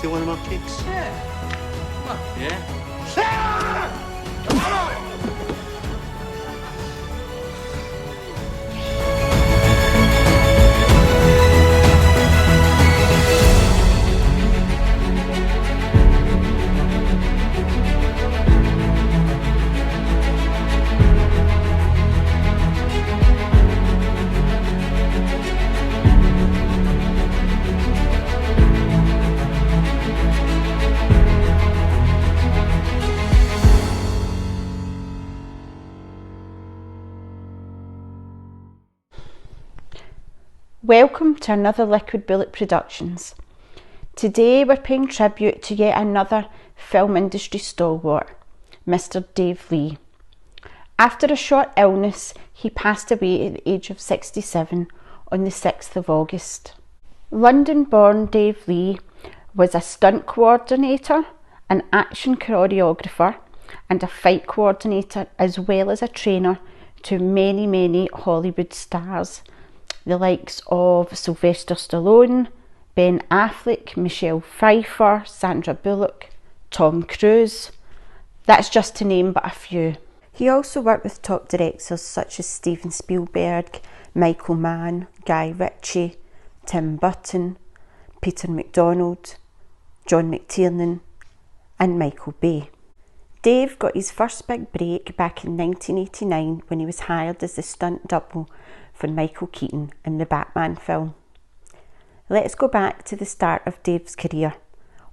steal one of my cakes? Yeah. Come on. Yeah? Welcome to another Liquid Bullet Productions. Today we're paying tribute to yet another film industry stalwart, Mr. Dave Lee. After a short illness, he passed away at the age of 67 on the 6th of August. London-born Dave Lee was a stunt coordinator, an action choreographer and a fight coordinator, as well as a trainer to many Hollywood stars, the likes of Sylvester Stallone, Ben Affleck, Michelle Pfeiffer, Sandra Bullock, Tom Cruise. That's just to name but a few. He also worked with top directors such as Steven Spielberg, Michael Mann, Guy Ritchie, Tim Burton, Peter MacDonald, John McTiernan and Michael Bay. Dave got his first big break back in 1989 when he was hired as the stunt double for Michael Keaton in the Batman film. Let's go back to the start of Dave's career,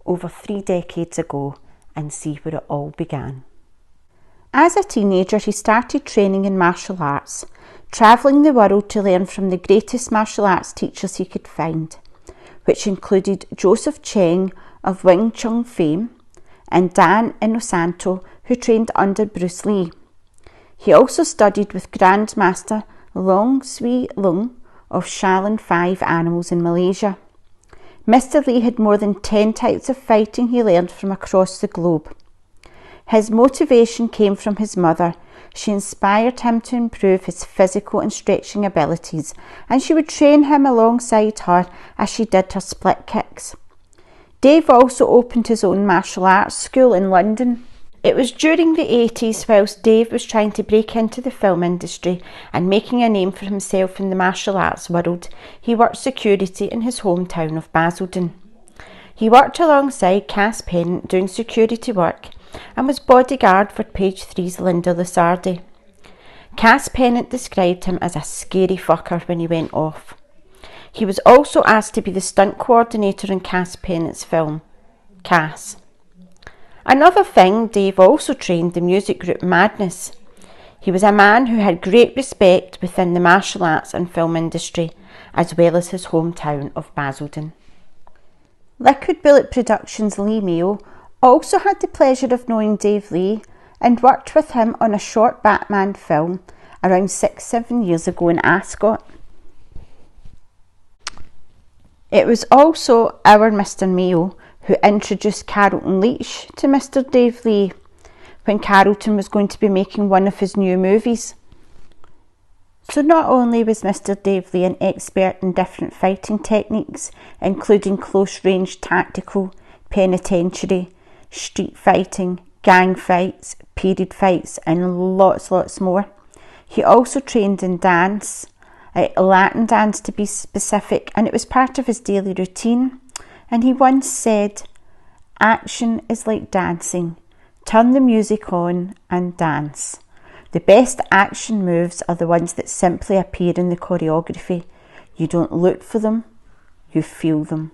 over 3 decades ago, and see where it all began. As a teenager, he started training in martial arts, travelling the world to learn from the greatest martial arts teachers he could find, which included Joseph Cheng of Wing Chun fame and Dan Inosanto, who trained under Bruce Lee. He also studied with Grandmaster Long Swee Lung of Shaolin 5 Animals in Malaysia. Mr. Lee had more than 10 types of fighting he learned from across the globe. His motivation came from his mother. She inspired him to improve his physical and stretching abilities, and she would train him alongside her as she did her split kicks. Dave also opened his own martial arts school in London. It was during the 80s, whilst Dave was trying to break into the film industry and making a name for himself in the martial arts world, he worked security in his hometown of Basildon. He worked alongside Cass Pennant doing security work and was bodyguard for Page 3's Linda Lusardi. Cass Pennant described him as a scary fucker when he went off. He was also asked to be the stunt coordinator in Cass Pennant's film, Cass. Another thing, Dave also trained the music group Madness. He was a man who had great respect within the martial arts and film industry, as well as his hometown of Basildon. Liquid Bullet Productions' Lee Mayo also had the pleasure of knowing Dave Lee and worked with him on a short Batman film around 6-7 years ago in Ascot. It was also our Mr. Mayo who introduced Carlton Leach to Mr. Dave Lee when Carlton was going to be making one of his new movies. So not only was Mr. Dave Lee an expert in different fighting techniques, including close-range tactical, penitentiary, street fighting, gang fights, period fights and lots more. He also trained in dance, Latin dance to be specific, and it was part of his daily routine. And he once said, "Action is like dancing. Turn the music on and dance. The best action moves are the ones that simply appear in the choreography. You don't look for them, you feel them."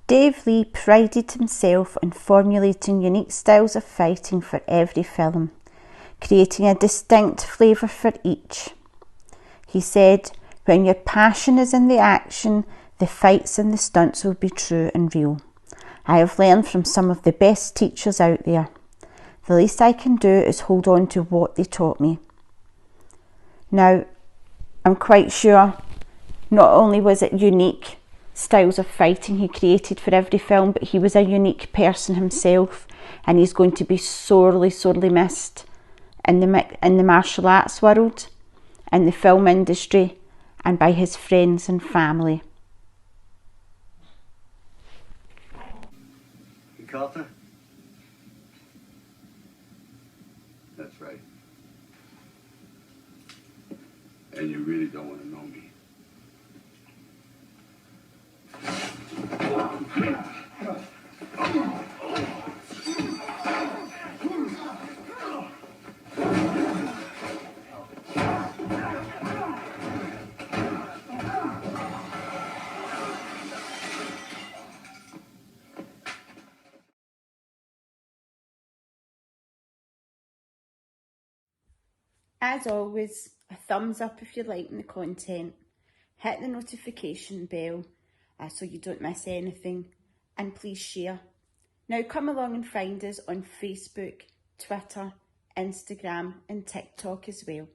Dave Lee prided himself on formulating unique styles of fighting for every film, creating a distinct flavour for each. He said, "When your passion is in the action, the fights and the stunts will be true and real. I have learned from some of the best teachers out there. The least I can do is hold on to what they taught me." Now, I'm quite sure not only was it unique styles of fighting he created for every film, but he was a unique person himself, and he's going to be sorely missed in the martial arts world, in the film industry, and by his friends and family. Carter? That's right. And you really don't want to know me. As always, a thumbs up if you're liking the content, hit the notification bell so you don't miss anything, and please share. Now come along and find us on Facebook, Twitter, Instagram and TikTok as well.